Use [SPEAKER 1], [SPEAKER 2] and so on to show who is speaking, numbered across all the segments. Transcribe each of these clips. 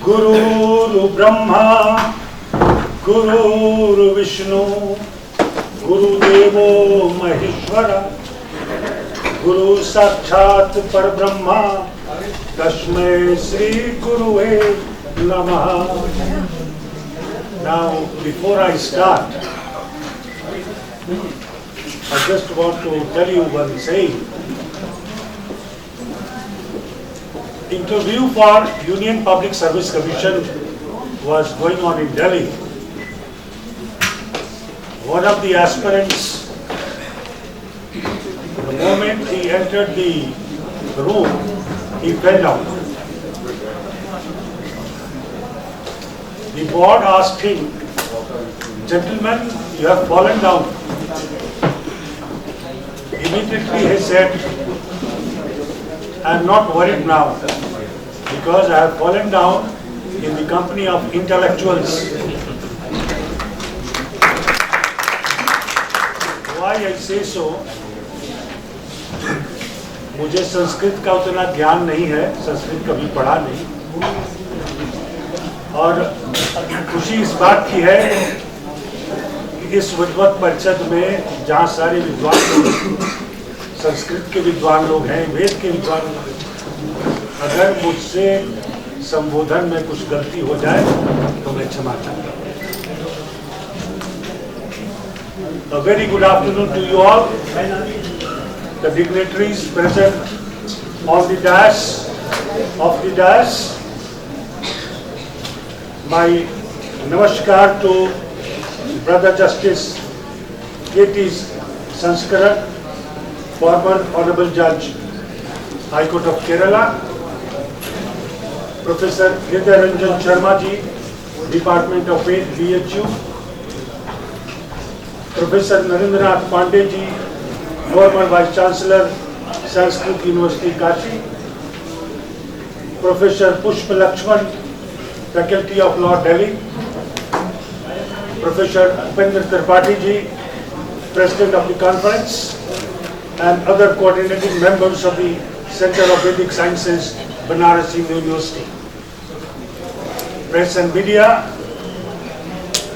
[SPEAKER 1] गुरुर् ब्रह्मा गुरुर् विष्णु गुरुदेवो महेश्वर गुरु साक्षात् परब्रह्मा तस्मै श्री गुरुवे नमः. Now, before I start, I just want to tell you one saying. Interview for Union Public Service Commission was going on in Delhi. One of the aspirants, the moment he entered the room, he fell down. The board asked him, "Gentlemen, you have fallen down." Immediately he said, "I am not worried now because I have fallen down in the company of intellectuals." Why I say so? मुझे संस्कृत का उतना ज्ञान नहीं है, संस्कृत कभी पढ़ा नहीं, और खुशी इस बात की है कि इस विद्वत परिषद में जहाँ सारे विद्वान लोग, संस्कृत के विद्वान लोग हैं, वेद के विद्वान लोग हैं, अगर मुझसे संबोधन में कुछ गलती हो जाए तो मैं क्षमा चाहता हूँ. A very good afternoon to you all, the dignitaries present on the dais. My namaskar to Brother Justice K.T. Sanskaran, former Honorable Judge, High Court of Kerala, Professor Hriday Ranjan Sharma ji, Department of Faith, BHU, Professor Narendranath Pandey ji, former Vice Chancellor, Sanskrit University, Kashi, Professor Pushpa Lakshman, Faculty of Law, Delhi, Professor Upendra Tripathi ji, President of the Conference, and other coordinating members of the Center of Vedic Sciences, Banaras University, press and media,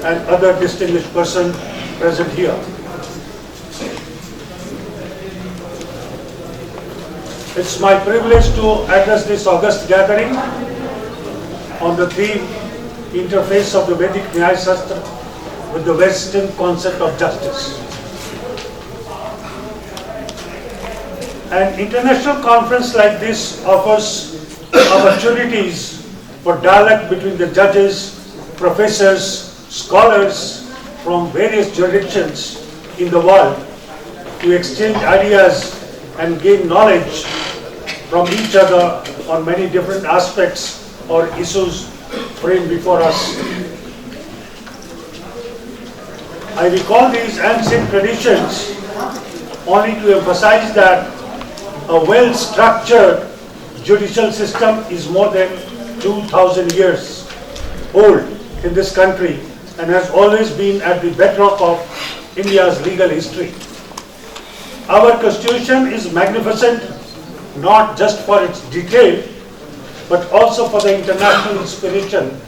[SPEAKER 1] and other distinguished persons present here. It's my privilege to address this august gathering on the theme Interface of the Vedic Nyaya Shastra with the Western concept of justice. An international conference like this offers opportunities for dialogue between the judges, professors, scholars from various jurisdictions in the world to exchange ideas and gain knowledge from each other on many different aspects or issues framed before us. I recall these ancient traditions only to emphasize that a well-structured judicial system is more than 2,000 years old in this country and has always been at the bedrock of India's legal history. Our constitution is magnificent not just for its detail but also for the international inspiration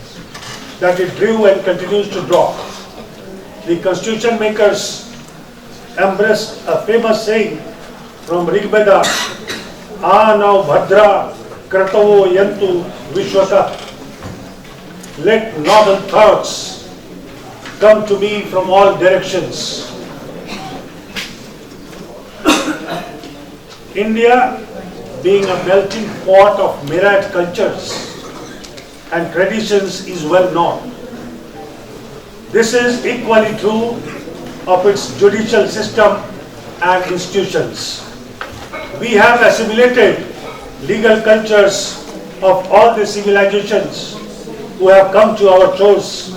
[SPEAKER 1] that it drew and continues to draw. The constitution makers embraced a famous saying from Rigveda, "Anau Bhadra Kratavo Yantu Vishwata." Let noble thoughts come to me from all directions. India, being a melting pot of myriad cultures and traditions, is well known. This is equally true of its judicial system and institutions. We have assimilated legal cultures of all the civilizations who have come to our shores: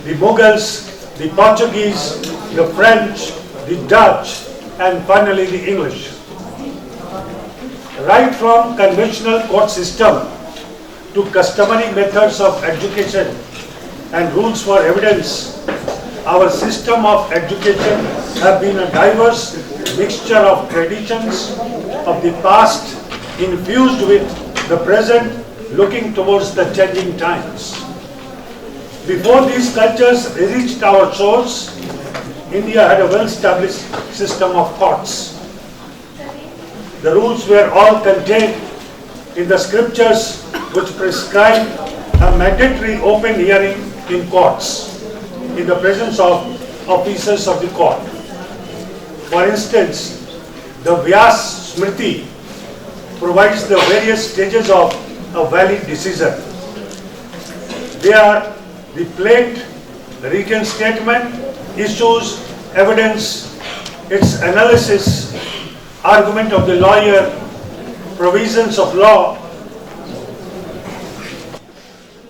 [SPEAKER 1] the Mughals, the Portuguese, the French, the Dutch, and finally the English. Right from conventional court system to customary methods of education and rules for evidence, our system of education have been a diverse mixture of traditions of the past infused with the present looking towards the changing times. Before these cultures reached our shores, India had a well-established system of courts. The rules were all contained in the scriptures, which prescribed a mandatory open hearing in courts in the presence of officers of the court. For instance, the Vyas Smriti provides the various stages of a valid decision. They are the plate, written statement, issues, evidence, its analysis, argument of the lawyer, provisions of law,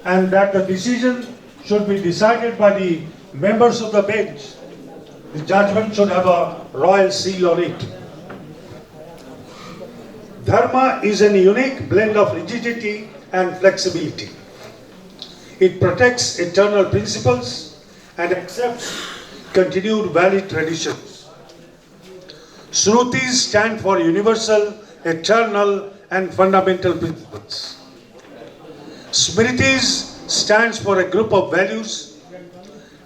[SPEAKER 1] and that the decision should be decided by the members of the bench. The judgment should have a royal seal on it. Dharma is a unique blend of rigidity and flexibility. It protects eternal principles and accepts continued valid traditions. Shrutis stand for universal, eternal, and fundamental principles. Smritis stands for a group of values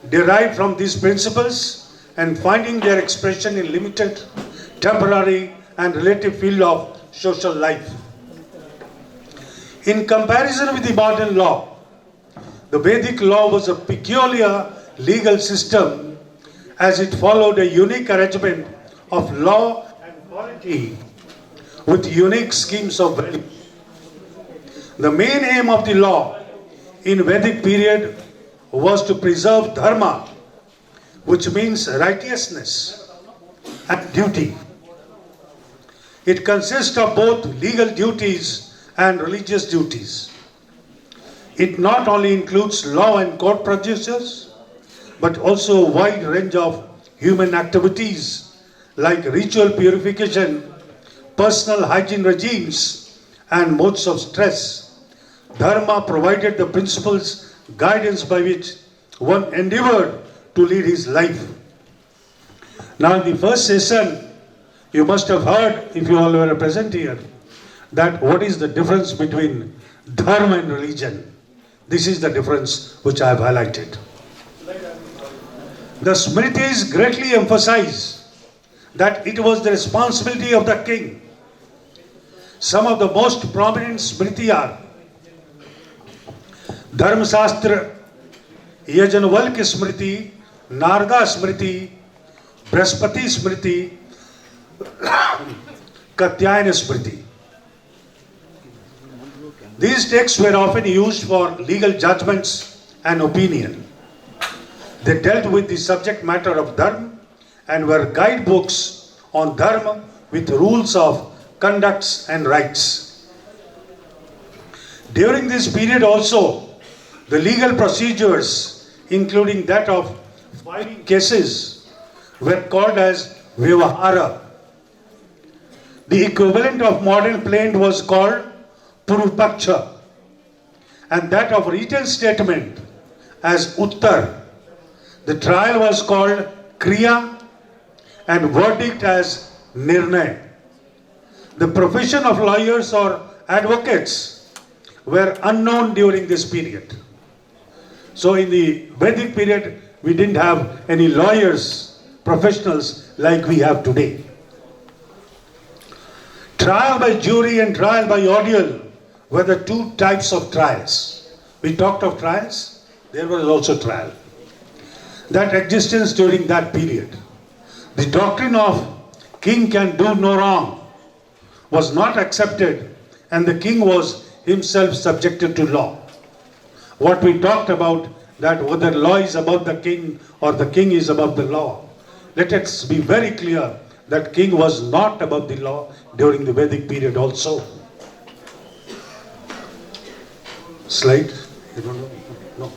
[SPEAKER 1] derived from these principles and finding their expression in limited, temporary, and relative field of social life. In comparison with the modern law, the Vedic law was a peculiar legal system as it followed a unique arrangement of law and polity with unique schemes of value. The main aim of the law in Vedic period was to preserve dharma, which means righteousness and duty. It consists of both legal duties and religious duties. It not only includes law and court procedures, but also a wide range of human activities like ritual purification, personal hygiene regimes, and modes of stress. Dharma provided the principles, guidance by which one endeavored to lead his life. Now in the first session, you must have heard, if you all were present here, that what is the difference between dharma and religion. This is the difference which I have highlighted. The Smritis greatly emphasize that it was the responsibility of the king. Some of the most prominent Smriti are Dharma Shastra, Yajanvalkya Smriti, Narada Smriti, Brahaspati Smriti, Katyayana Smriti. These texts were often used for legal judgments and opinion. They dealt with the subject matter of dharma and were guidebooks on dharma with rules of conducts and rights. During this period also, the legal procedures, including that of filing cases, were called as Vyavahara. The equivalent of modern plaint was called Purvapaksha, and that of written statement as Uttar. The trial was called Kriya and verdict as Nirnay. The profession of lawyers or advocates were unknown during this period. So in the Vedic period, we didn't have any lawyers, professionals like we have today. Trial by jury and trial by ordeal were the two types of trials. We talked of trials, there was also trial. That existence during that period. The doctrine of king can do no wrong was not accepted, and the king was himself subjected to law. What we talked about, that whether law is above the king or the king is above the law. Let us be very clear that king was not above the law during the Vedic period also. Slide? You don't know? No.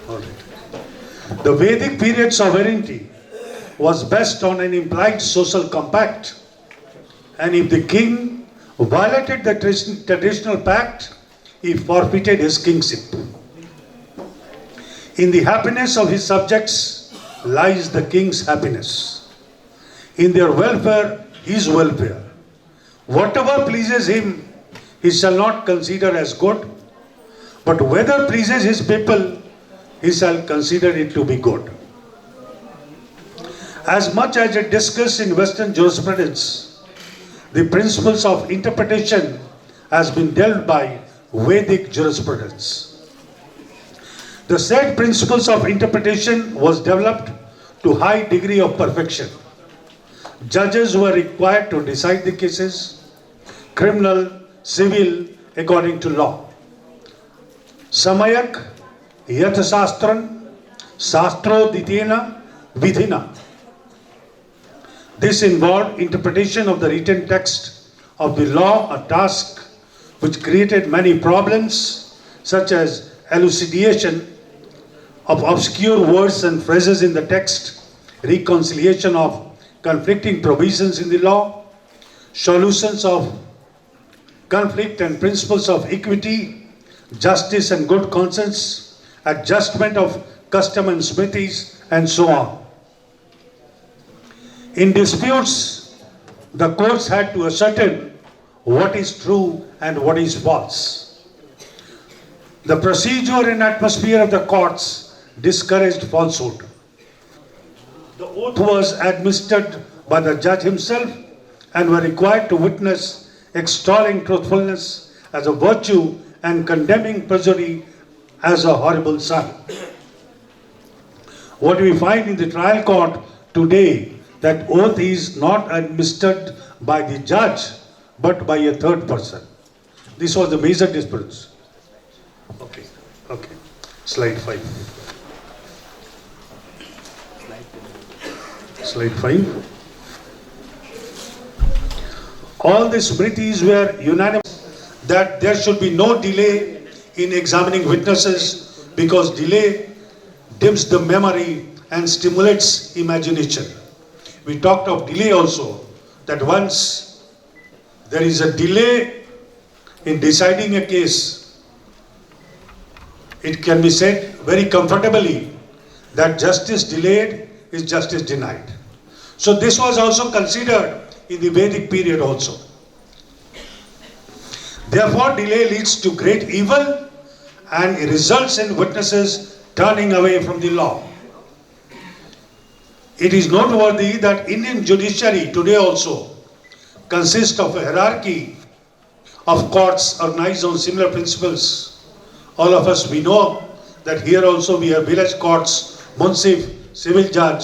[SPEAKER 1] All right. The Vedic period sovereignty was based on an implied social compact, and if the king violated the traditional pact, he forfeited his kingship. In the happiness of his subjects lies the king's happiness. In their welfare, his welfare. Whatever pleases him, he shall not consider as good, But whether pleases his people, he shall consider it to be good. As much as it discussed in Western jurisprudence, the principles of interpretation has been dealt by Vedic jurisprudence. The said principles of interpretation was developed to high degree of perfection. Judges were required to decide the cases, criminal, civil, according to law. Samayak, Yathashastran, Shastro Ditena, Vidhina. This involved interpretation of the written text of the law, a task which created many problems, such as elucidation of obscure words and phrases in the text, reconciliation of conflicting provisions in the law, solutions of conflict and principles of equity, justice and good conscience, adjustment of custom and smritis, and so on. In disputes, the courts had to ascertain what is true and what is false. The procedure and atmosphere of the courts discouraged falsehood. The oath was administered by the judge himself and were required to witness extolling truthfulness as a virtue and condemning perjury as a horrible sin. What we find in the trial court today, that oath is not administered by the judge but by a third person. This was the major difference. Okay. Slide 5. Slide 5. All the smritis were unanimous that there should be no delay in examining witnesses because delay dims the memory and stimulates imagination. We talked of delay also, that once there is a delay in deciding a case, it can be said very comfortably that justice delayed is justice denied. So this was also considered in the Vedic period also. Therefore, delay leads to great evil and results in witnesses turning away from the law. It is noteworthy that Indian judiciary today also consists of a hierarchy of courts organized on similar principles. All of us, we know that here also we have village courts, munsif, civil judge,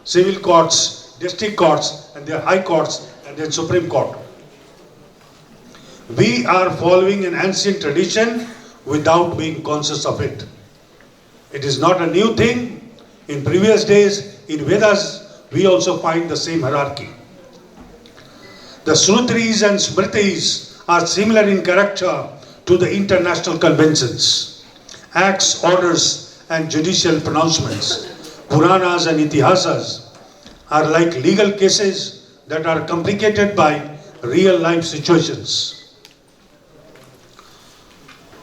[SPEAKER 1] civil courts, district courts, and their high courts, and then Supreme Court. We are following an ancient tradition without being conscious of it. It is not a new thing. In previous days, in Vedas, we also find the same hierarchy. The Srutris and Smritis are similar in character to the international conventions. Acts, orders, and judicial pronouncements, Puranas and Itihasas, are like legal cases that are complicated by real-life situations.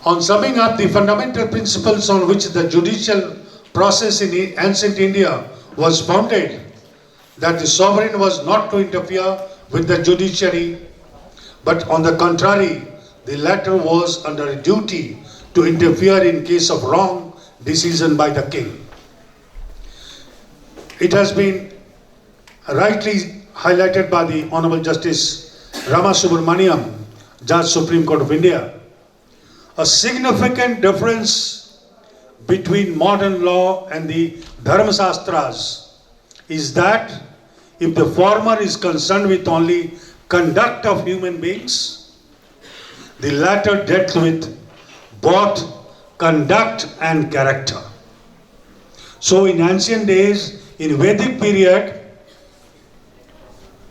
[SPEAKER 1] On summing up the fundamental principles on which the judicial process in ancient India was founded, that the sovereign was not to interfere with the judiciary, but on the contrary, the latter was under a duty to interfere in case of wrong decision by the king. It has been rightly highlighted by the Honorable Justice Rama Subramaniam, Judge Supreme Court of India. A significant difference between modern law and the Dharma Shastras is that if the former is concerned with only conduct of human beings, the latter dealt with both conduct and character. So in ancient days, in Vedic period,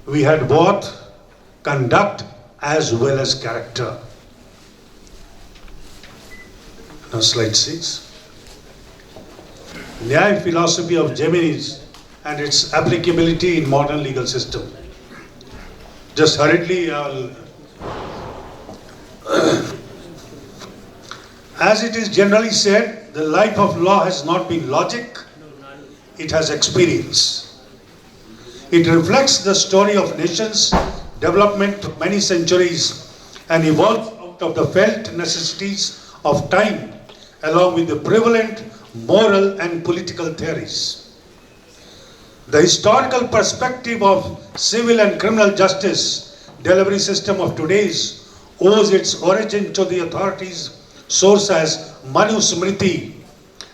[SPEAKER 1] we had both conduct as well as character. Now slide 6. Nyaya philosophy of Jainism and its applicability in modern legal system. Just hurriedly, as it is generally said, the life of law has not been logic, it has experience. It reflects the story of nations' development of many centuries and evolved out of the felt necessities of time along with the prevalent moral and political theories. The historical perspective of civil and criminal justice delivery system of today's owes its origin to the authorities' source as Manu Smriti,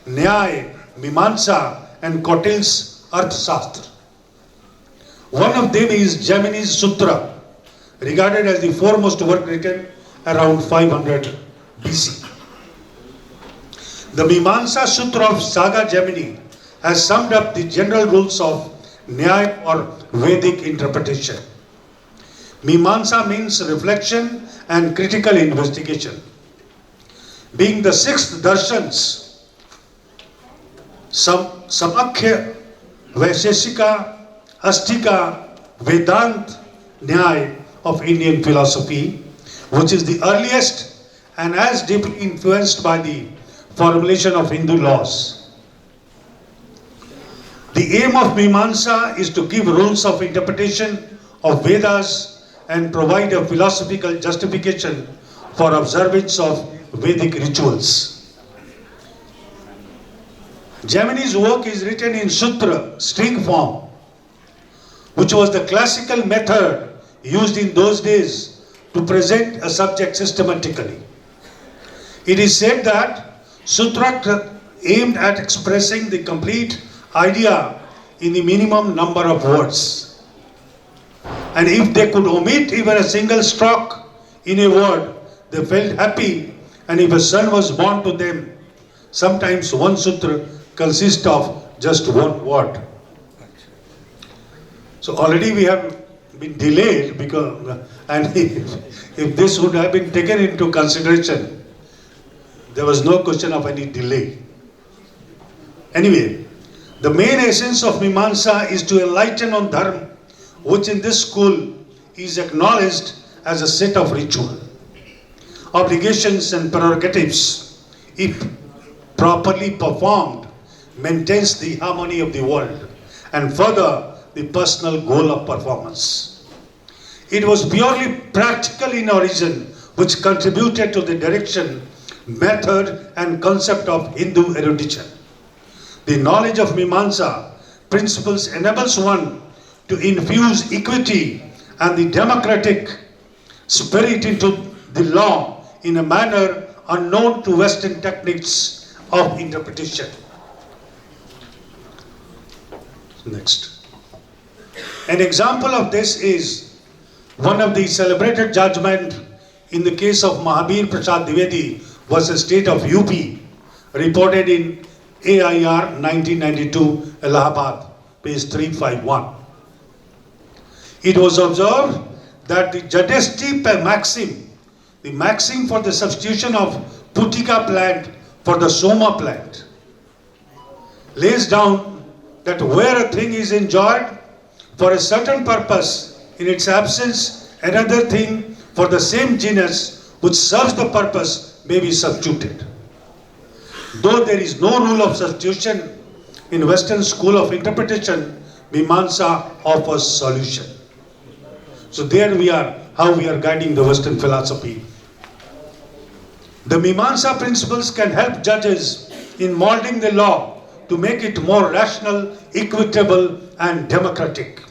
[SPEAKER 1] Nyay, Mimamsa and Kautil's Arthashastra. One of them is Jaimini's Sutra, regarded as the foremost work written around 500 BC. The Mimamsa Sutra of Saga Jaimini has summed up the general rules of Nyaya or Vedic interpretation. Mimamsa means reflection and critical investigation. Being the sixth darshans, Samakhya, Vaisheshika, Astika, Vedant, Nyaya of Indian philosophy, which is the earliest and as deeply influenced by the formulation of Hindu laws. The aim of Mimamsa is to give rules of interpretation of Vedas and provide a philosophical justification for observance of Vedic rituals. Jaimini's work is written in sutra, string form, which was the classical method used in those days to present a subject systematically. It is said that sutra aimed at expressing the complete idea in the minimum number of words. And if they could omit even a single stroke in a word, they felt happy, and if a son was born to them, sometimes one sutra consists of just one word. So already we have been delayed because, and if this would have been taken into consideration, there was no question of any delay. Anyway, the main essence of Mimamsa is to enlighten on Dharma, which in this school is acknowledged as a set of ritual, obligations and prerogatives, if properly performed, maintains the harmony of the world and further the personal goal of performance. It was purely practical in origin, which contributed to the direction, method and concept of Hindu erudition. The knowledge of Mimamsa principles enables one to infuse equity and the democratic spirit into the law in a manner unknown to Western techniques of interpretation. Next. An example of this is one of the celebrated judgment in the case of Mahabir Prasad Dwivedi versus State of UP, reported in AIR 1992, Allahabad, page 351. It was observed that the Jadesti maxim, the maxim for the substitution of Putika plant for the Soma plant, lays down that where a thing is enjoyed for a certain purpose, in its absence, another thing for the same genus which serves the purpose may be substituted. Though there is no rule of substitution in Western school of interpretation, Mimamsa offers solution. So there we are, how we are guiding the Western philosophy. The Mimamsa principles can help judges in molding the law to make it more rational, equitable and democratic.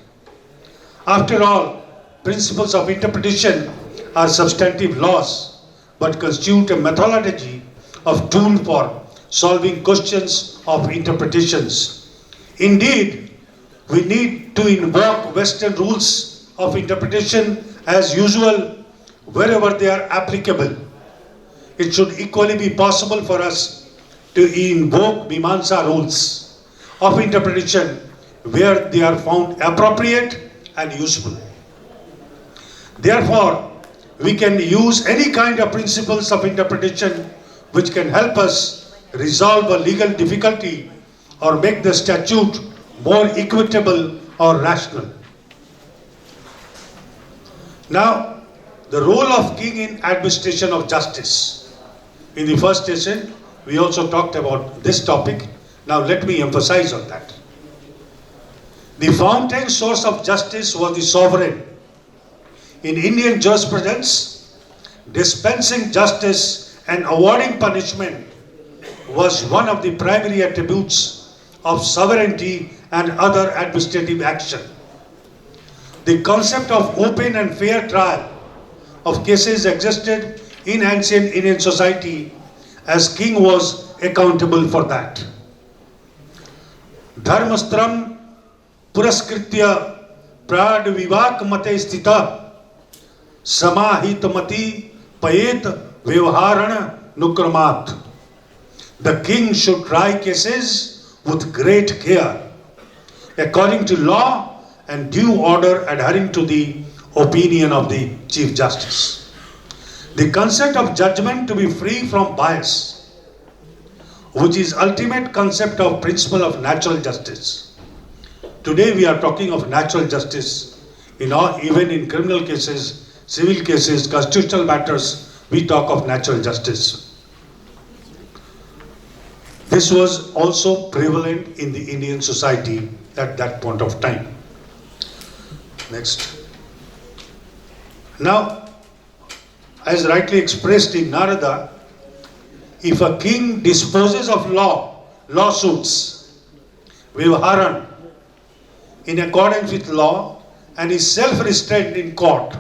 [SPEAKER 1] After all, principles of interpretation are substantive laws, but constitute a methodology of tool for solving questions of interpretations. Indeed, we need to invoke Western rules of interpretation as usual wherever they are applicable. It should equally be possible for us to invoke Mimamsa rules of interpretation where they are found appropriate and useful. Therefore, we can use any kind of principles of interpretation which can help us resolve a legal difficulty or make the statute more equitable or rational. Now, the role of king in administration of justice. In the first session, we also talked about this topic. Now let me emphasize on that. The fountain source of justice was the sovereign. In Indian jurisprudence, dispensing justice and awarding punishment was one of the primary attributes of sovereignty and other administrative action. The concept of open and fair trial of cases existed in ancient Indian society, as king was accountable for that. Dharmastram puraskritya prad vivak mate sthita samahitmati payet vyavaharana nukramat. The king should try cases with great care, according to law and due order, adhering to the opinion of the Chief Justice. The concept of judgment to be free from bias, which is ultimate concept of principle of natural justice. Today we are talking of natural justice even in criminal cases, civil cases, constitutional matters, we talk of natural justice. This was also prevalent in the Indian society at that point of time. Next. Now, as rightly expressed in Narada, if a king disposes of lawsuits, vyavaharan, in accordance with law and is self-restrained in court,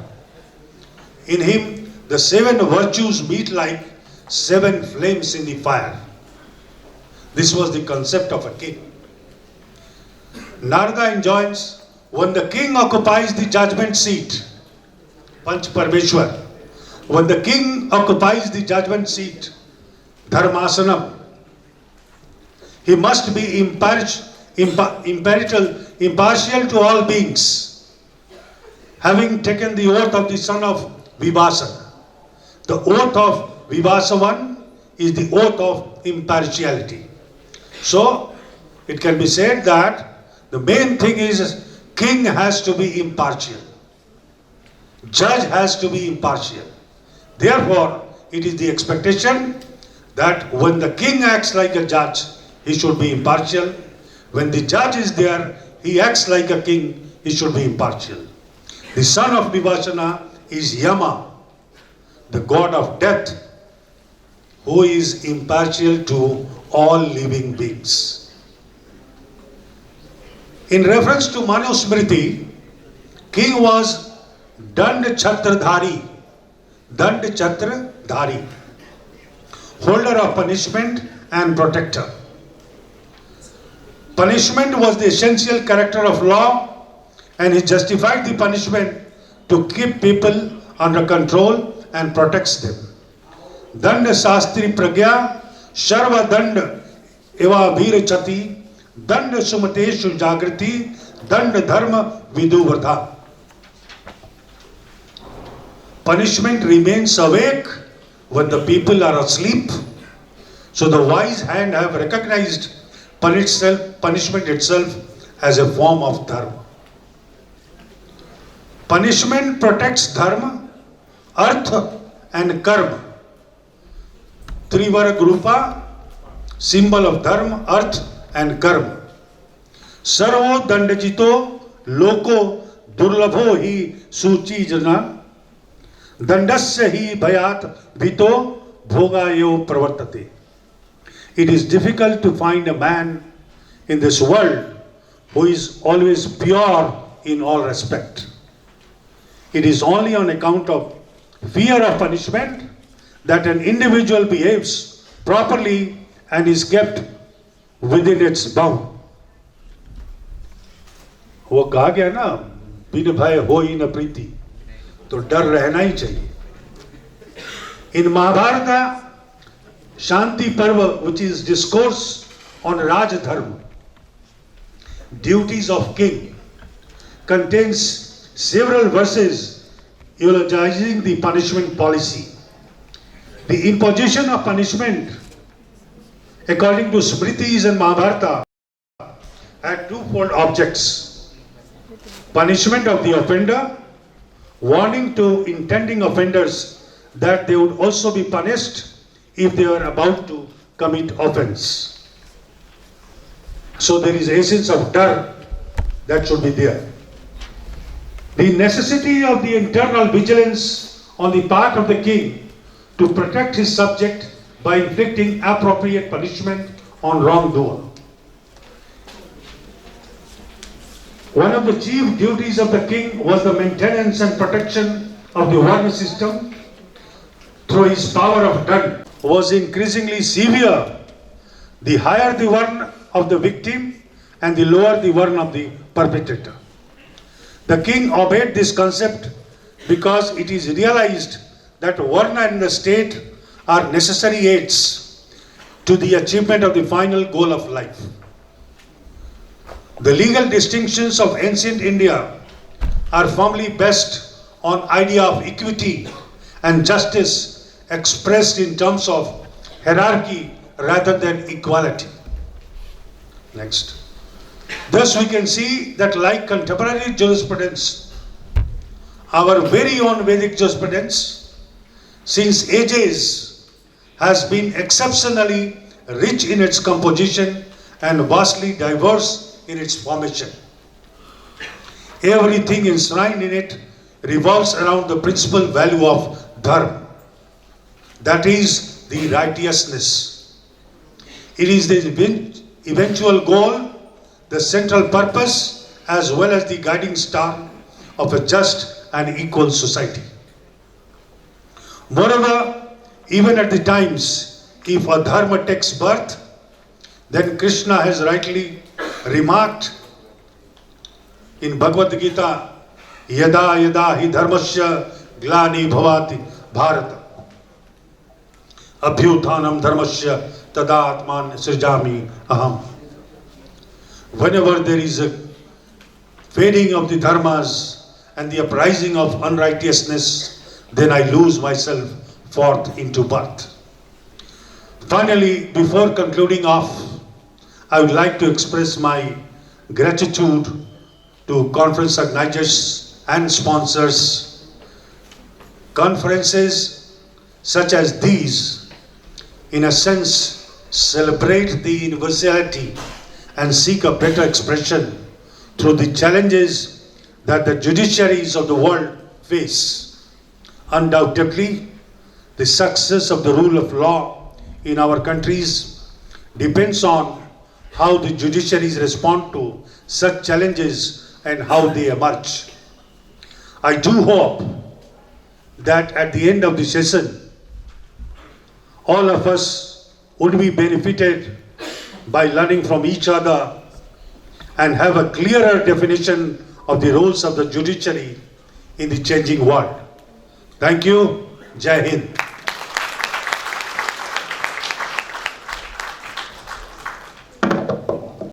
[SPEAKER 1] in him the 7 virtues meet like 7 flames in the fire. This was the concept of a king. Narada enjoins, when the king occupies the judgment seat, Panch Parmeshwar, when the king occupies the judgment seat, Dharmasanam, he must be impartial to all beings, having taken the oath of the son of Vibhasa. The oath of Vibhasavan is the oath of impartiality. So, it can be said that the main thing is king has to be impartial. Judge has to be impartial. Therefore, it is the expectation that when the king acts like a judge, he should be impartial. When the judge is there, he acts like a king, he should be impartial. The son of Vibhasana is Yama, the god of death, who is impartial to all living beings. In reference to Manusmriti, king was Dand Chhatradhari, holder of punishment and protector. Punishment was the essential character of law, and he justified the punishment to keep people under control and protects them. Dand Shastri Pragya Sharva Dand Eva Veer Chati Dand Sumateshu Jagrati Dand Dharma Vidu Vardha. Punishment remains awake when the people are asleep. So the wise hand have recognized punishment itself as a form of dharma. Punishment protects dharma, artha and karma. Trivara Grupa, symbol of dharma, artha and karma. Sarvo dandajito loko durlabho hi suchi jana dandasya hi bhayat bhito bhogayo pravartate. It is difficult to find a man in this world who is always pure in all respect. It is only on account of fear of punishment that an individual behaves properly and is kept within its bound. वो कहा गया ना, बिन भय हो ही न प्रीति, तो डर रहना ही चाहिए. In Mahabharata, Shanti Parva, which is discourse on Raj Dharma, duties of king, contains several verses eulogizing the punishment policy. The imposition of punishment, according to Smritis and Mahabharata, had twofold objects. Punishment of the offender, warning to intending offenders that they would also be punished if they were about to commit offense. So there is essence of dar that should be there. The necessity of the internal vigilance on the part of the king to protect his subject by inflicting appropriate punishment on wrongdoer. One of the chief duties of the king was the maintenance and protection of the Varna system through his power of dand was increasingly severe. The higher the Varna of the victim and the lower the Varna of the perpetrator. The king obeyed this concept because it is realized that Varna and the state are necessary aids to the achievement of the final goal of life. The legal distinctions of ancient India are firmly based on idea of equity and justice expressed in terms of hierarchy rather than equality. Next. Thus we can see that like contemporary jurisprudence, our very own Vedic jurisprudence, since ages, has been exceptionally rich in its composition and vastly diverse in its formation. Everything enshrined in it revolves around the principal value of dharma, that is the righteousness. It is the eventual goal, the central purpose, as well as the guiding star of a just and equal society. Moreover, even at the times, if a dharma takes birth, then Krishna has rightly remarked in Bhagavad Gita, Yada yada hi dharmasya glani bhavati bharata abhyuthanam dharmasya tada atman srijami aham. Whenever there is a fading of the dharmas and the uprising of unrighteousness, then I lose myself forth into birth. Finally, before concluding off, I would like to express my gratitude to conference organizers and sponsors. Conferences such as these, in a sense, celebrate the universality and seek a better expression through the challenges that the judiciaries of the world face. Undoubtedly, the success of the rule of law in our countries depends on how the judiciaries respond to such challenges and how they emerge. I do hope that at the end of the session, all of us would be benefited by learning from each other and have a clearer definition of the roles of the judiciary in the changing world. Thank you. Jai Hind.